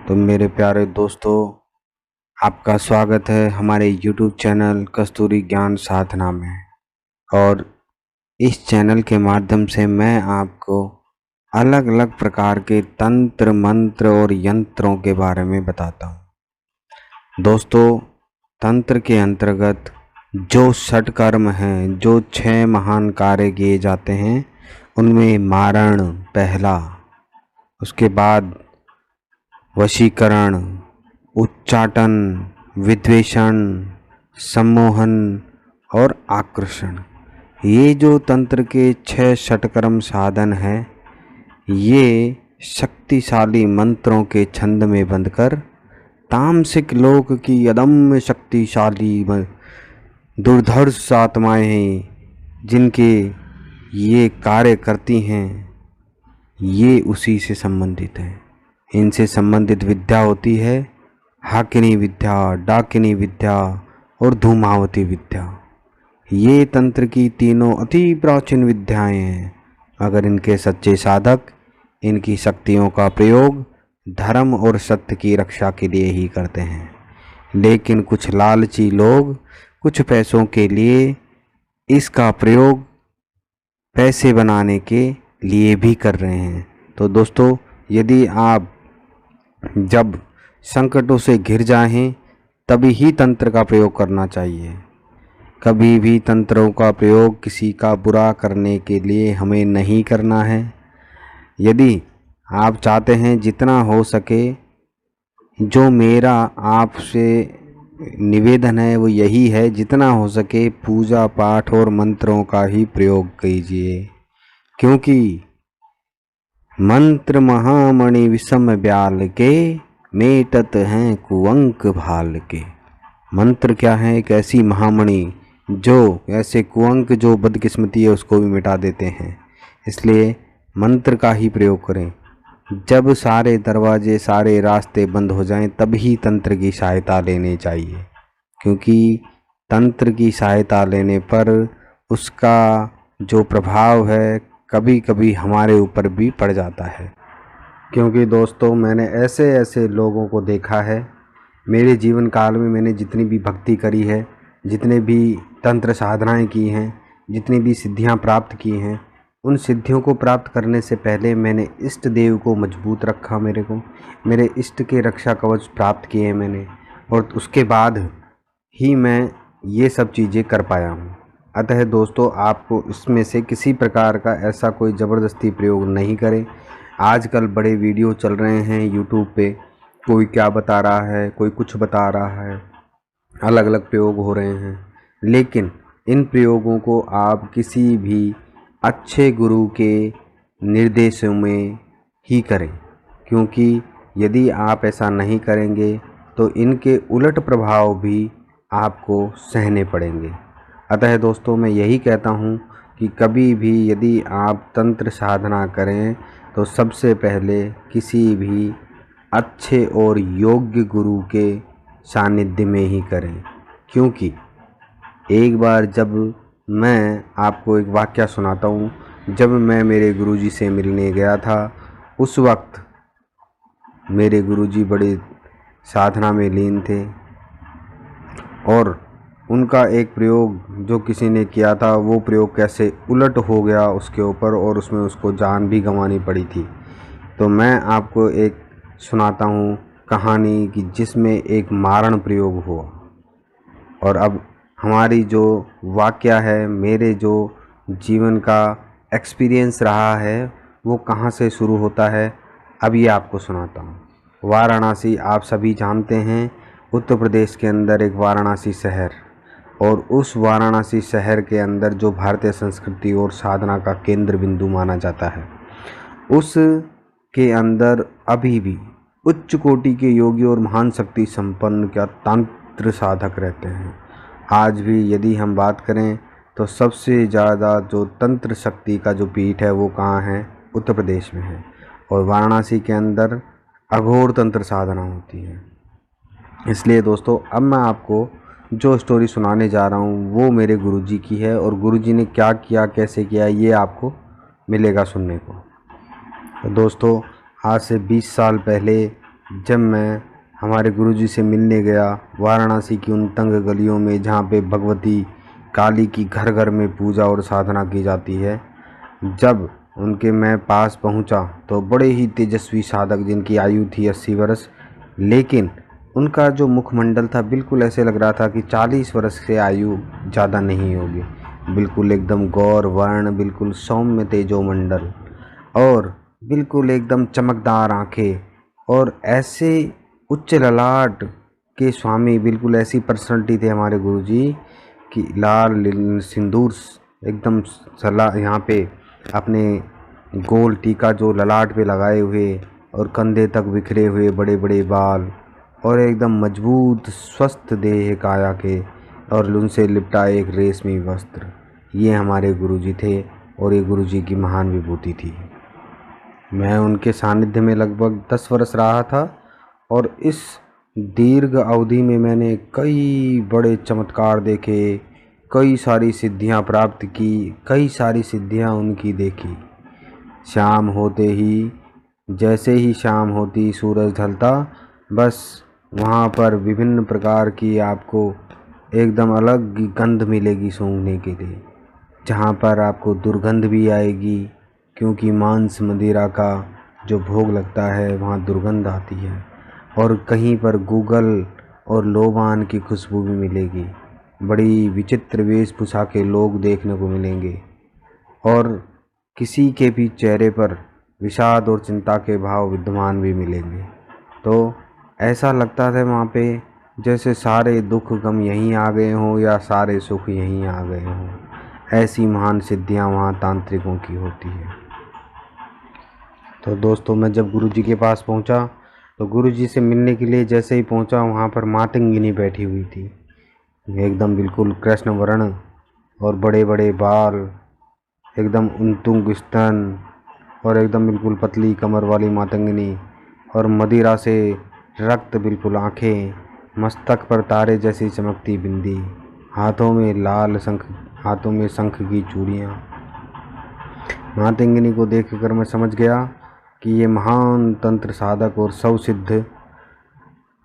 तो मेरे प्यारे दोस्तों, आपका स्वागत है हमारे YouTube चैनल कस्तूरी ज्ञान साधना में। और इस चैनल के माध्यम से मैं आपको अलग अलग प्रकार के तंत्र मंत्र और यंत्रों के बारे में बताता हूँ। दोस्तों, तंत्र के अंतर्गत जो षटकर्म हैं, जो 6 महान कार्य किए जाते हैं, उनमें मारण पहला, उसके बाद वशीकरण, उच्चाटन, विद्वेषण, सम्मोहन और आकर्षण, ये जो तंत्र के 6 षटकर्म साधन हैं, ये शक्तिशाली मंत्रों के छंद में बंधकर तामसिक लोक की अदम्य शक्तिशाली दुर्धर्ष आत्माएं हैं, जिनके ये कार्य करती हैं, ये उसी से संबंधित हैं। इनसे संबंधित विद्या होती है हाकिनी विद्या, डाकिनी विद्या और धूमावती विद्या। ये तंत्र की तीनों अति प्राचीन विद्याएं हैं। अगर इनके सच्चे साधक इनकी शक्तियों का प्रयोग धर्म और सत्य की रक्षा के लिए ही करते हैं, लेकिन कुछ लालची लोग कुछ पैसों के लिए इसका प्रयोग पैसे बनाने के लिए भी कर रहे हैं। तो दोस्तों, यदि आप जब संकटों से घिर जाएं, तभी ही तंत्र का प्रयोग करना चाहिए। कभी भी तंत्रों का प्रयोग किसी का बुरा करने के लिए हमें नहीं करना है। यदि आप चाहते हैं, जितना हो सके, जो मेरा आपसे निवेदन है वो यही है, जितना हो सके पूजा पाठ और मंत्रों का ही प्रयोग कीजिए, क्योंकि मंत्र महामणि विषम ब्याल के, मेटत हैं कुअंक भाल के। मंत्र क्या है? एक ऐसी महामणि जो ऐसे कुअंक, जो बदकिस्मती है, उसको भी मिटा देते हैं। इसलिए मंत्र का ही प्रयोग करें। जब सारे दरवाजे, सारे रास्ते बंद हो जाएं, तभी तंत्र की सहायता लेनी चाहिए, क्योंकि तंत्र की सहायता लेने पर उसका जो प्रभाव है कभी कभी हमारे ऊपर भी पड़ जाता है। क्योंकि दोस्तों, मैंने ऐसे ऐसे लोगों को देखा है मेरे जीवन काल में। मैंने जितनी भी भक्ति करी है, जितने भी तंत्र साधनाएं की हैं, जितनी भी सिद्धियां प्राप्त की हैं, उन सिद्धियों को प्राप्त करने से पहले मैंने इष्ट देव को मजबूत रखा। मेरे इष्ट के रक्षा कवच प्राप्त किए मैंने, और उसके बाद ही मैं ये सब चीज़ें कर पाया हूँ। अतः दोस्तों, आपको इसमें से किसी प्रकार का ऐसा कोई ज़बरदस्ती प्रयोग नहीं करें। आजकल बड़े वीडियो चल रहे हैं यूट्यूब पे, कोई क्या बता रहा है, कोई कुछ बता रहा है, अलग अलग प्रयोग हो रहे हैं। लेकिन इन प्रयोगों को आप किसी भी अच्छे गुरु के निर्देशों में ही करें, क्योंकि यदि आप ऐसा नहीं करेंगे तो इनके उलट प्रभाव भी आपको सहने पड़ेंगे। अतः दोस्तों, मैं यही कहता हूँ कि कभी भी यदि आप तंत्र साधना करें तो सबसे पहले किसी भी अच्छे और योग्य गुरु के सानिध्य में ही करें। क्योंकि एक बार, जब मैं आपको एक वाकया सुनाता हूँ, जब मैं मेरे गुरुजी से मिलने गया था, उस वक्त मेरे गुरुजी बड़े साधना में लीन थे, और उनका एक प्रयोग जो किसी ने किया था, वो प्रयोग कैसे उलट हो गया उसके ऊपर, और उसमें उसको जान भी गंवानी पड़ी थी। तो मैं आपको एक सुनाता हूँ कहानी कि जिसमें एक मारण प्रयोग हुआ। और अब हमारी जो वाकया है, मेरे जो जीवन का एक्सपीरियंस रहा है, वो कहाँ से शुरू होता है, अब ये आपको सुनाता हूँ। वाराणसी आप सभी जानते हैं, उत्तर प्रदेश के अंदर एक वाराणसी शहर, और उस वाराणसी शहर के अंदर जो भारतीय संस्कृति और साधना का केंद्र बिंदु माना जाता है, उस के अंदर अभी भी उच्च कोटि के योगी और महान शक्ति संपन्न क्या तंत्र साधक रहते हैं। आज भी यदि हम बात करें तो सबसे ज़्यादा जो तंत्र शक्ति का जो पीठ है, वो कहाँ है? उत्तर प्रदेश में है। और वाराणसी के अंदर अघोर तंत्र साधना होती है। इसलिए दोस्तों, अब मैं आपको जो स्टोरी सुनाने जा रहा हूँ वो मेरे गुरुजी की है, और गुरुजी ने क्या किया, कैसे किया, ये आपको मिलेगा सुनने को। तो दोस्तों, आज से 20 साल पहले जब मैं हमारे गुरुजी से मिलने गया वाराणसी की उन तंग गलियों में जहाँ पे भगवती काली की घर घर में पूजा और साधना की जाती है, जब उनके मैं पास पहुँचा तो बड़े ही तेजस्वी साधक जिनकी आयु थी 80 वर्ष, लेकिन उनका जो मुखमंडल था बिल्कुल ऐसे लग रहा था कि 40 वर्ष से आयु ज़्यादा नहीं होगी। बिल्कुल एकदम गौर वर्ण, बिल्कुल सौम्य तेजोमंडल और बिल्कुल एकदम चमकदार आँखें और ऐसे उच्च ललाट के स्वामी, बिल्कुल ऐसी पर्सनैलिटी थे हमारे गुरुजी कि लाल सिंदूर एकदम सला यहाँ पे अपने गोल टीका जो ललाट पे लगाए हुए और कंधे तक बिखरे हुए बड़े बड़े बाल और एकदम मजबूत स्वस्थ देह काया के और उनसे लिपटा एक रेशमी वस्त्र, ये हमारे गुरुजी थे और ये गुरुजी की महान विभूति थी। मैं उनके सानिध्य में लगभग 10 वर्ष रहा था और इस दीर्घ अवधि में मैंने कई बड़े चमत्कार देखे, कई सारी सिद्धियां प्राप्त की, कई सारी सिद्धियां उनकी देखी। शाम होते ही, जैसे ही शाम होती सूरज ढलता, बस वहाँ पर विभिन्न प्रकार की आपको एकदम अलग गंध मिलेगी सूंघने के लिए, जहाँ पर आपको दुर्गंध भी आएगी क्योंकि मांस मदिरा का जो भोग लगता है वहाँ दुर्गंध आती है, और कहीं पर गूगल और लोबान की खुशबू भी मिलेगी। बड़ी विचित्र वेशभूषा के लोग देखने को मिलेंगे और किसी के भी चेहरे पर विषाद और चिंता के भाव विद्यमान भी मिलेंगे। तो ऐसा लगता था वहाँ पे जैसे सारे दुख गम यहीं आ गए हों या सारे सुख यहीं आ गए हों। ऐसी महान सिद्धियाँ वहाँ तांत्रिकों की होती है। तो दोस्तों, मैं जब गुरुजी के पास पहुँचा तो गुरुजी से मिलने के लिए जैसे ही पहुँचा, वहाँ पर मातंगिनी बैठी हुई थी, एकदम बिल्कुल कृष्ण वर्ण और बड़े बड़े बाल, एकदम उन्तुंग स्तन और एकदम बिल्कुल पतली कमर वाली मातंगिनी और मदिरा से रक्त बिल्कुल आँखें, मस्तक पर तारे जैसी चमकती बिंदी, हाथों में शंख की चूड़ियाँ। मातंगिनी को देखकर मैं समझ गया कि ये महान तंत्र साधक और सौसिद्ध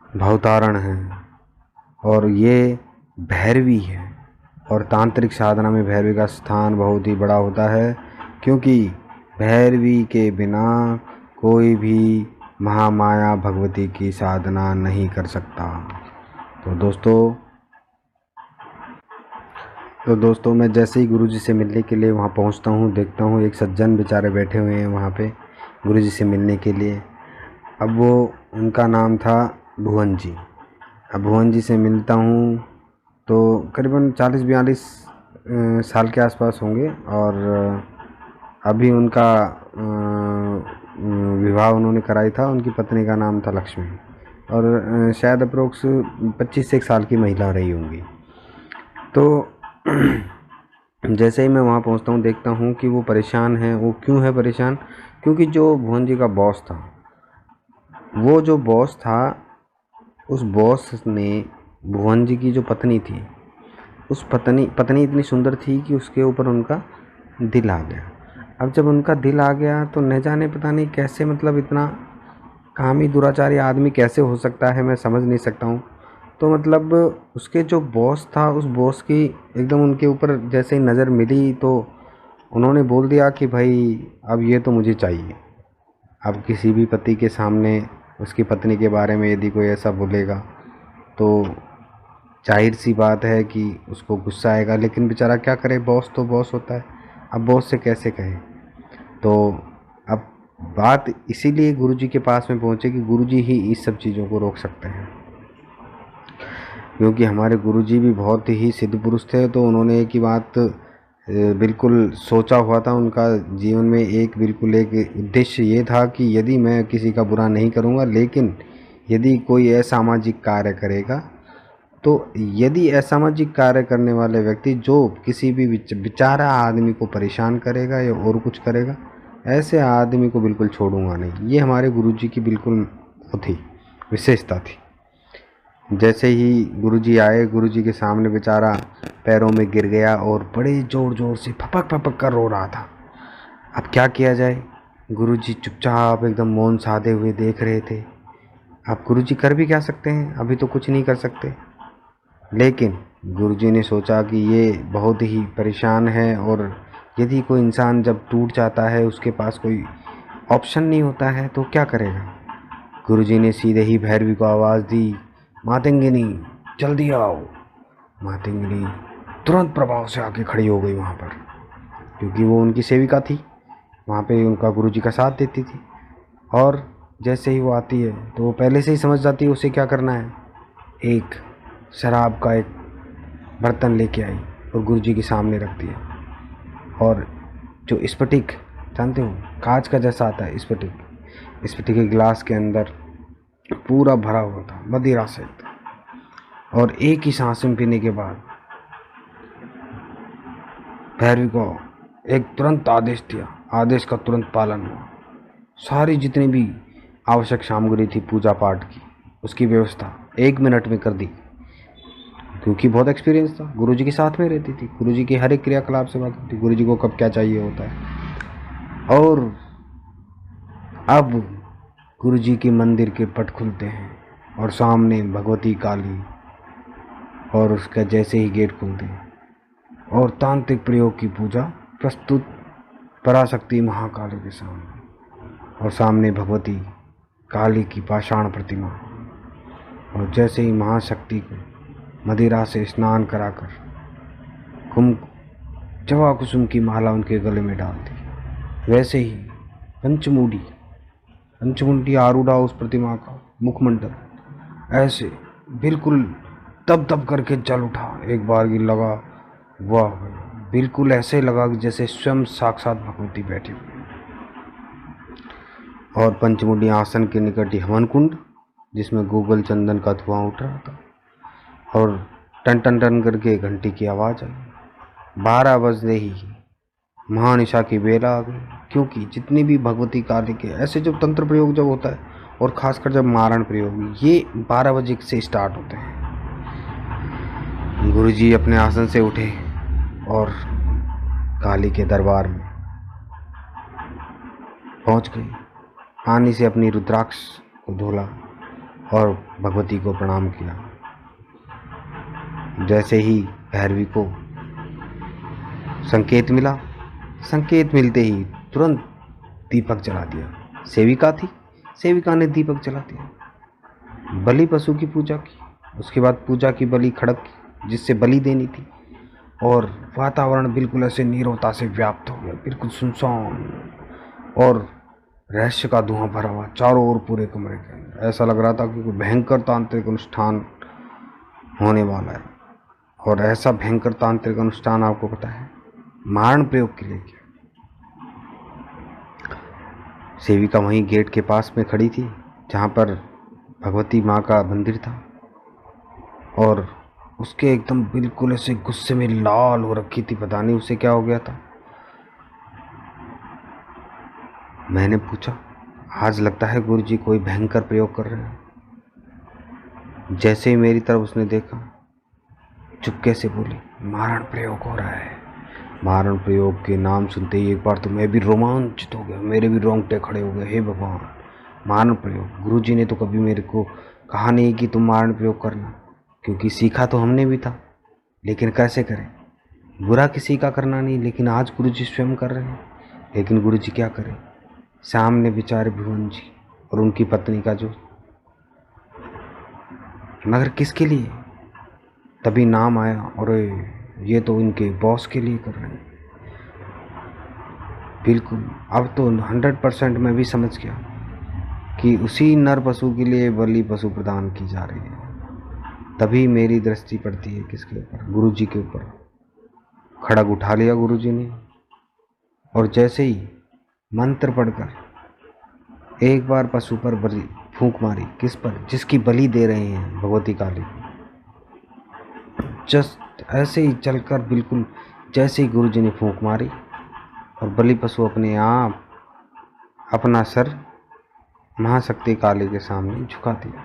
भवतारण हैं और ये भैरवी है। और तांत्रिक साधना में भैरवी का स्थान बहुत ही बड़ा होता है, क्योंकि भैरवी के बिना कोई भी महामाया भगवती की साधना नहीं कर सकता। तो दोस्तों मैं जैसे ही गुरुजी से मिलने के लिए वहाँ पहुँचता हूँ, देखता हूँ एक सज्जन बेचारे बैठे हुए हैं वहाँ पे गुरुजी से मिलने के लिए। अब वो, उनका नाम था भुवन जी। अब भुवन जी से मिलता हूँ तो करीबन 40-42 साल के आसपास होंगे और अभी उनका विवाह उन्होंने कराई था। उनकी पत्नी का नाम था लक्ष्मी और शायद अप्रोक्स 25 साल की महिला रही होंगी। तो जैसे ही मैं वहाँ पहुँचता हूँ, देखता हूँ कि वो परेशान हैं। वो क्यों है परेशान? क्योंकि जो भुवन जी का बॉस था, वो जो बॉस था, उस बॉस ने भुवन जी की जो पत्नी थी, उस पत्नी इतनी सुंदर थी कि उसके ऊपर उनका दिल आ गया। अब जब उनका दिल आ गया तो न जाने पता नहीं कैसे, मतलब इतना कामी दुराचारी आदमी कैसे हो सकता है, मैं समझ नहीं सकता हूँ। तो मतलब उसके जो बॉस था, उस बॉस की एकदम उनके ऊपर जैसे ही नज़र मिली तो उन्होंने बोल दिया कि भाई अब ये तो मुझे चाहिए। अब किसी भी पति के सामने उसकी पत्नी के बारे में यदि कोई ऐसा बोलेगा तो जाहिर सी बात है कि उसको गुस्सा आएगा, लेकिन बेचारा क्या करे, बॉस तो बॉस होता है, अब बॉस से कैसे कहे। तो अब बात इसीलिए गुरुजी के पास में पहुँचे कि गुरुजी ही इस सब चीज़ों को रोक सकते हैं, क्योंकि हमारे गुरुजी भी बहुत ही सिद्ध पुरुष थे। तो उन्होंने एक ही बात बिल्कुल सोचा हुआ था। उनका जीवन में एक उद्देश्य ये था कि यदि मैं किसी का बुरा नहीं करूँगा, लेकिन यदि कोई असामाजिक कार्य करेगा, तो यदि असामाजिक कार्य करने वाले व्यक्ति जो किसी भी बेचारा आदमी को परेशान करेगा या और कुछ करेगा, ऐसे आदमी को बिल्कुल छोड़ूंगा नहीं। ये हमारे गुरुजी की बिल्कुल वो थी, विशेषता थी। जैसे ही गुरुजी आए, गुरुजी के सामने बेचारा पैरों में गिर गया और बड़े ज़ोर ज़ोर से फपक फपक कर रो रहा था। अब क्या किया जाए? गुरुजी चुपचाप एकदम मौन साधे हुए देख रहे थे आप गुरुजी कर भी क्या सकते हैं, अभी तो कुछ नहीं कर सकते। लेकिन गुरुजी ने सोचा कि ये बहुत ही परेशान है, और यदि कोई इंसान जब टूट जाता है उसके पास कोई ऑप्शन नहीं होता है तो क्या करेगा। गुरुजी ने सीधे ही भैरवी को आवाज़ दी, मातंगिनी जल्दी आओ। मातंगिनी तुरंत प्रभाव से आके खड़ी हो गई वहाँ पर, क्योंकि वो उनकी सेविका थी, वहाँ पे उनका गुरुजी का साथ देती थी। और जैसे ही वो आती है तो वो पहले से ही समझ जाती है उसे क्या करना है। एक शराब का एक बर्तन लेके आई और गुरुजी के सामने रख दिया, और जो स्फटिक जानते हो कांच का जैसा आता है स्फटिक के गिलास के अंदर पूरा भरा हुआ था मदिरा से, और एक ही सांस में पीने के बाद भैरवी को एक तुरंत आदेश दिया, आदेश का तुरंत पालन हुआ। सारी जितनी भी आवश्यक सामग्री थी पूजा पाठ की, उसकी व्यवस्था 1 मिनट में कर दी, क्योंकि बहुत एक्सपीरियंस था, गुरुजी के साथ में रहती थी, गुरुजी की हर एक क्रियाकलाप से वाकिफ थी, गुरुजी को कब क्या चाहिए होता है। और अब गुरुजी के मंदिर के पट खुलते हैं और सामने भगवती काली, और उसका जैसे ही गेट खुलते हैं और तांत्रिक प्रयोग की पूजा प्रस्तुत पराशक्ति महाकाली के सामने, और सामने भगवती काली की पाषाण प्रतिमा। और जैसे ही महाशक्ति को मदिरा से स्नान कराकर जवा कुसुम की माला उनके गले में डाल दी, वैसे ही पंचमुंडी आरूढ़ा उस प्रतिमा का मुखमंडल ऐसे बिल्कुल तब तब करके जल उठा। एक बार ही लगा, वाह, बिल्कुल ऐसे लगा कि जैसे स्वयं साक्षात भगवती बैठी हुई। और पंचमुंडी आसन के निकट ही हवन कुंड, जिसमें गूगल चंदन का धुआं उठ रहा था, और टन टन टन करके घंटी की आवाज़ आई। 12 बजते ही महानिशा की बेला आ गई, क्योंकि जितनी भी भगवती काली के ऐसे जब तंत्र प्रयोग जब होता है, और ख़ासकर जब मारण प्रयोग, ये 12 बजे से स्टार्ट होते हैं। गुरुजी अपने आसन से उठे और काली के दरबार में पहुंच गई। पानी से अपनी रुद्राक्ष को धोला और भगवती को प्रणाम किया। जैसे ही भैरवी को संकेत मिला, संकेत मिलते ही तुरंत दीपक जला दिया। सेविका थी, सेविका ने दीपक जला दिया। बलि पशु की पूजा की, उसके बाद पूजा की बलि खड़क की, जिससे बलि देनी थी, और वातावरण बिल्कुल ऐसे नीरवता से व्याप्त हो गया, बिल्कुल सुनसान, और रहस्य का धुआं भरा हुआ चारों ओर पूरे कमरे के अंदर। ऐसा लग रहा था कि कोई भयंकर तांत्रिक अनुष्ठान होने वाला है। और ऐसा भयंकर तांत्रिक अनुष्ठान आपको पता है मारण प्रयोग के लिए किया। सेविका वहीं गेट के पास में खड़ी थी जहाँ पर भगवती माँ का मंदिर था, और उसके एकदम बिल्कुल ऐसे गुस्से में लाल हो रखी थी, पता नहीं उसे क्या हो गया था। मैंने पूछा, आज लगता है गुरुजी कोई भयंकर प्रयोग कर रहे हैं। जैसे ही मेरी तरफ उसने देखा, चुपके से बोली, मारण प्रयोग हो रहा है। मारण प्रयोग के नाम सुनते ही एक बार तो मैं भी रोमांचित हो गया, मेरे भी रोंगटे खड़े हो गए। हे भगवान, मारण प्रयोग! गुरुजी ने तो कभी मेरे को कहा नहीं कि तुम मारण प्रयोग करना, क्योंकि सीखा तो हमने भी था, लेकिन कैसे करें। बुरा किसी का करना नहीं, लेकिन आज गुरुजी स्वयं कर रहे हैं। लेकिन गुरुजी क्या करें, सामने बेचारे भुवन जी और उनकी पत्नी का जो, मगर किसके लिए? तभी नाम आया, और ये तो इनके बॉस के लिए कर रहे हैं। बिल्कुल, अब तो 100% मैं भी समझ गया कि उसी नर पशु के लिए बलि पशु प्रदान की जा रही है। तभी मेरी दृष्टि पड़ती है किसके ऊपर? गुरुजी के ऊपर। खड़ग उठा लिया गुरुजी ने, और जैसे ही मंत्र पढ़कर एक बार पशु पर बलि फूंक मारी। किस पर? जिसकी बलि दे रहे हैं भगवती काली। जस्ट ऐसे ही चलकर बिल्कुल जैसे ही गुरुजी ने फूंक मारी, और बलि पशु अपने आप अपना सर महाशक्ति काली के सामने झुका दिया,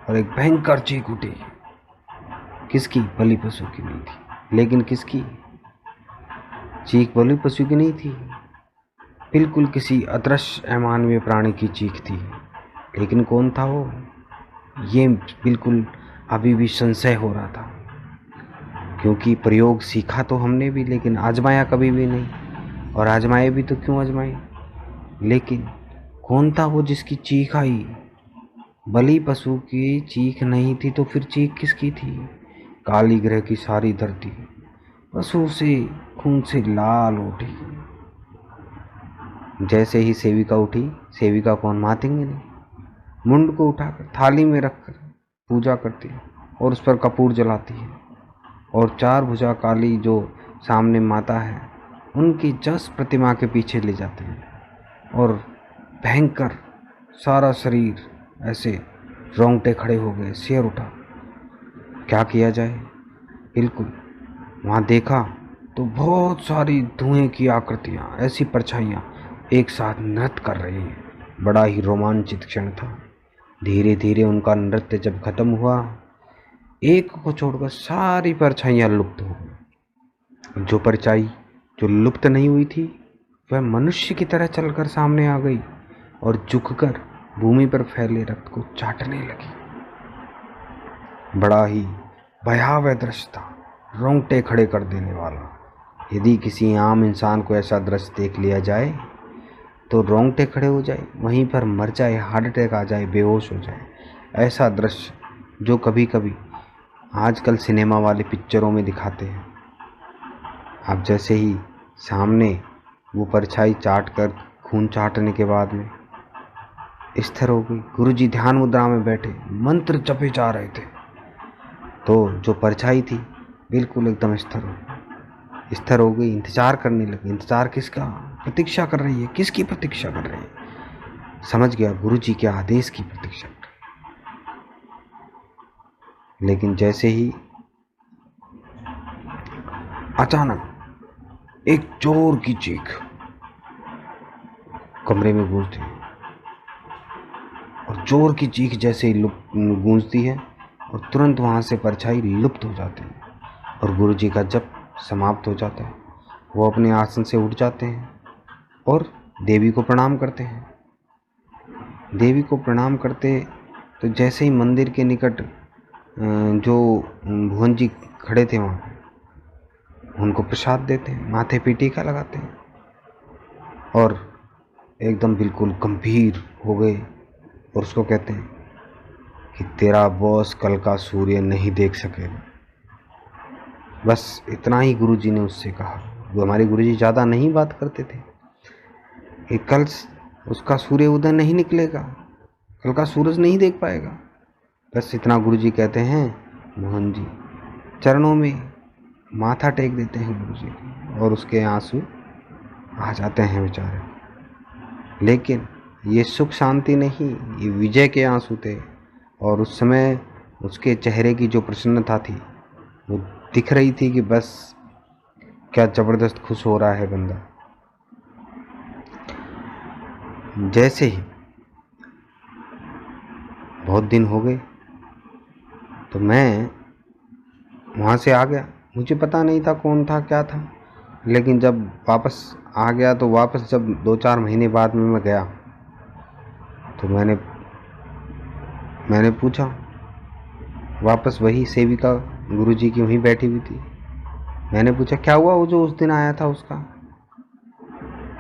और एक भयंकर चीख उठी। किसकी? बलि पशु की नहीं थी, लेकिन किसकी चीख? बलि पशु की नहीं थी, बिल्कुल किसी अदृश्य अमानवीय प्राणी की चीख थी। लेकिन कौन था वो? ये बिल्कुल अभी भी संशय हो रहा था, क्योंकि प्रयोग सीखा तो हमने भी लेकिन आजमाया कभी भी नहीं। और आजमाए भी तो क्यों आजमाए, लेकिन कौन था वो जिसकी चीख आई? बलि पशु की चीख नहीं थी तो फिर चीख किसकी थी? काली ग्रह की सारी धरती पशु से खून से लाल उठी। जैसे ही सेविका उठी, सेविका कौन, मातंगिनी, मुंड को उठाकर थाली में रखकर पूजा करती है और उस पर कपूर जलाती है। और चार भुजा काली जो सामने माता है, उनकी 10 प्रतिमा के पीछे ले जाते हैं और भयंकर सारा शरीर ऐसे रोंगटे खड़े हो गए, सिर उठा। क्या किया जाए? बिल्कुल वहाँ देखा तो बहुत सारी धुएं की आकृतियाँ, ऐसी परछाइयाँ एक साथ नृत्य कर रही हैं। बड़ा ही रोमांचित क्षण था। धीरे धीरे उनका नृत्य जब खत्म हुआ, एक को छोड़कर सारी परछाइयाँ लुप्त हो गई। जो परछाई जो लुप्त नहीं हुई थी वह मनुष्य की तरह चलकर सामने आ गई और झुककर भूमि पर फैले रक्त को चाटने लगी। बड़ा ही भयावह दृश्य था, रोंगटे खड़े कर देने वाला। यदि किसी आम इंसान को ऐसा दृश्य देख लिया जाए तो रोंगटे खड़े हो जाए, वहीं पर मर जाए, हार्ट अटैक आ जाए, बेहोश हो जाए। ऐसा दृश्य जो कभी कभी आजकल सिनेमा वाले पिक्चरों में दिखाते हैं। अब जैसे ही सामने वो परछाई चाट कर खून चाटने के बाद में स्थिर हो गई। गुरुजी ध्यान मुद्रा में बैठे मंत्र जपे जा रहे थे, तो जो परछाई थी बिल्कुल एकदम स्थिर हो गई, इंतजार करने लगी। इंतजार किसका? प्रतीक्षा कर रही है। किसकी प्रतीक्षा कर रही है? समझ गया, गुरुजी के आदेश की प्रतीक्षा कर रही। लेकिन जैसे ही अचानक एक जोर की चीख कमरे में गूंजती है, और जोर की चीख जैसे ही गूंजती है और तुरंत वहाँ से परछाई लुप्त हो जाती है और गुरुजी का जप समाप्त हो जाता है। वो अपने आसन से उठ जाते हैं और देवी को प्रणाम करते हैं। देवी को प्रणाम करते तो जैसे ही मंदिर के निकट जो भुवन जी खड़े थे वहाँ, उनको प्रसाद देते हैं, माथे पे टीका लगाते हैं और एकदम बिल्कुल गंभीर हो गए और उसको कहते हैं कि तेरा बॉस कल का सूर्य नहीं देख सकेगा। बस इतना ही गुरुजी ने उससे कहा। वो हमारे गुरुजी ज़्यादा नहीं बात करते थे कि कल उसका सूर्य उदय नहीं निकलेगा, कल का सूरज नहीं देख पाएगा। बस इतना गुरुजी कहते हैं। मोहन जी चरणों में माथा टेक देते हैं गुरुजी को और उसके आंसू आ जाते हैं बेचारे। लेकिन ये सुख शांति नहीं, ये विजय के आंसू थे। और उस समय उसके चेहरे की जो प्रसन्नता थी वो दिख रही थी कि बस क्या ज़बरदस्त खुश हो रहा है बंदा। जैसे ही बहुत दिन हो गए तो मैं वहाँ से आ गया। मुझे पता नहीं था कौन था क्या था, लेकिन जब वापस आ गया तो वापस जब 2-4 महीने बाद में मैं गया तो मैंने पूछा, वापस वही सेविका गुरुजी की वहीं बैठी हुई थी। मैंने पूछा क्या हुआ वो जो उस दिन आया था उसका?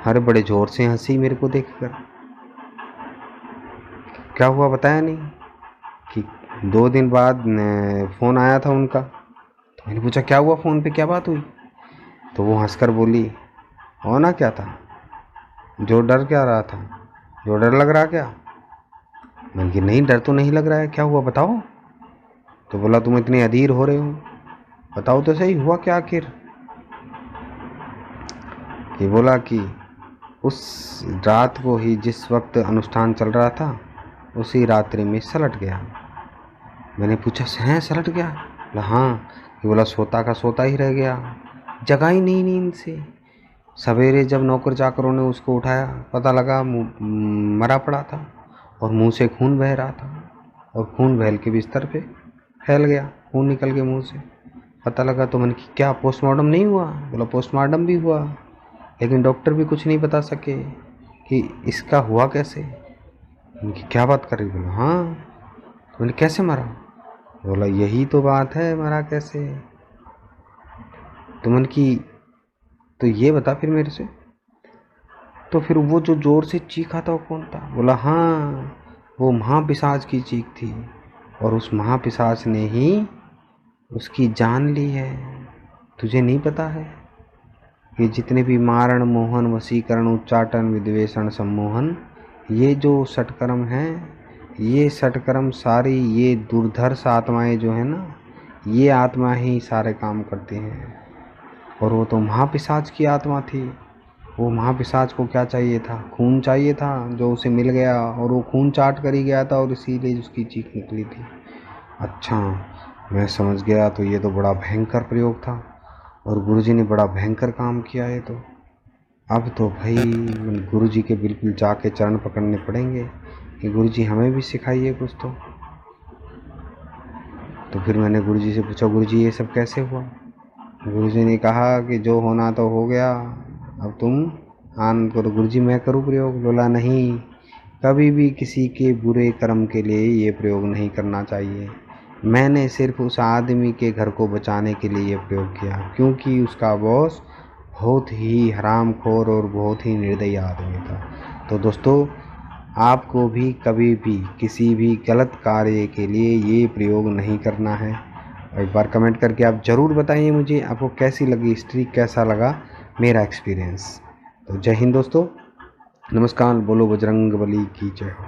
अरे बड़े जोर से हंसी मेरे को देखकर। क्या हुआ बताया नहीं कि 2 दिन बाद फ़ोन आया था उनका। तो मैंने पूछा क्या हुआ फ़ोन पे, क्या बात हुई? तो वो हंसकर बोली, होना क्या था, जो डर क्या रहा था, जो डर लग रहा क्या? मैंने कहा नहीं डर तो नहीं लग रहा है, क्या हुआ बताओ। तो बोला तुम इतने अधीर हो रहे हो, बताओ तो सही हुआ क्या आखिर। कि बोला कि उस रात को ही जिस वक्त अनुष्ठान चल रहा था उसी रात्रि में सलट गया। मैंने पूछा हैं सलट गया? बोला हाँ। कि बोला सोता का सोता ही रह गया, जगा ही नहीं नींद से। सवेरे जब नौकर चाकरों ने उसको उठाया पता लगा मरा पड़ा था और मुंह से खून बह रहा था और खून बहल के बिस्तर पे फैल गया, खून निकल के मुंह से। पता लगा तो मैंने कि क्या पोस्टमार्टम नहीं हुआ? बोला पोस्टमार्टम भी हुआ, लेकिन डॉक्टर भी कुछ नहीं बता सके कि इसका हुआ कैसे। क्या बात कर रही? बोला हाँ। तो मैंने कैसे मरा? बोला यही तो बात है, मरा कैसे? तो मैंने की तो ये बता फिर मेरे से। तो फिर वो जो जोर से चीखा था वो कौन था? बोला हाँ, वो महापिशाच की चीख थी, और उस महापिशाच ने ही उसकी जान ली है। तुझे नहीं पता है कि जितने भी मारण, मोहन, वशीकरण, उच्चाटन, विद्वेषण, सम्मोहन, ये जो षटकर्म हैं, ये षटकर्म सारी ये दुर्धर्ष आत्माएं जो है ना, ये आत्मा ही सारे काम करती हैं। और वो तो महापिशाच की आत्मा थी। वो महापिशाच को क्या चाहिए था? खून चाहिए था, जो उसे मिल गया, और वो खून चाट कर ही गया था, और इसीलिए उसकी चीख निकली थी। अच्छा, मैं समझ गया। तो ये तो बड़ा भयंकर प्रयोग था, और गुरुजी ने बड़ा भयंकर काम किया है। तो अब तो भाई गुरुजी के बिल्कुल जाके चरण पकड़ने पड़ेंगे कि गुरुजी हमें भी सिखाइए कुछ। तो फिर मैंने गुरुजी से पूछा, गुरुजी ये सब कैसे हुआ? गुरुजी ने कहा कि जो होना तो हो गया, अब तुम आनंद करो। गुरुजी मैं करूँ प्रयोग? बोला नहीं, कभी भी किसी के बुरे कर्म के लिए ये प्रयोग नहीं करना चाहिए। मैंने सिर्फ उस आदमी के घर को बचाने के लिए ये प्रयोग किया, क्योंकि उसका बॉस बहुत ही हरामखोर और बहुत ही निर्दयी आदमी था। तो दोस्तों, आपको भी कभी भी किसी भी गलत कार्य के लिए ये प्रयोग नहीं करना है। और एक बार कमेंट करके आप ज़रूर बताइए मुझे आपको कैसी लगी हिस्ट्री, कैसा लगा मेरा एक्सपीरियंस। तो जय हिंद दोस्तों, नमस्कार, बोलो बजरंग बली की जय हो।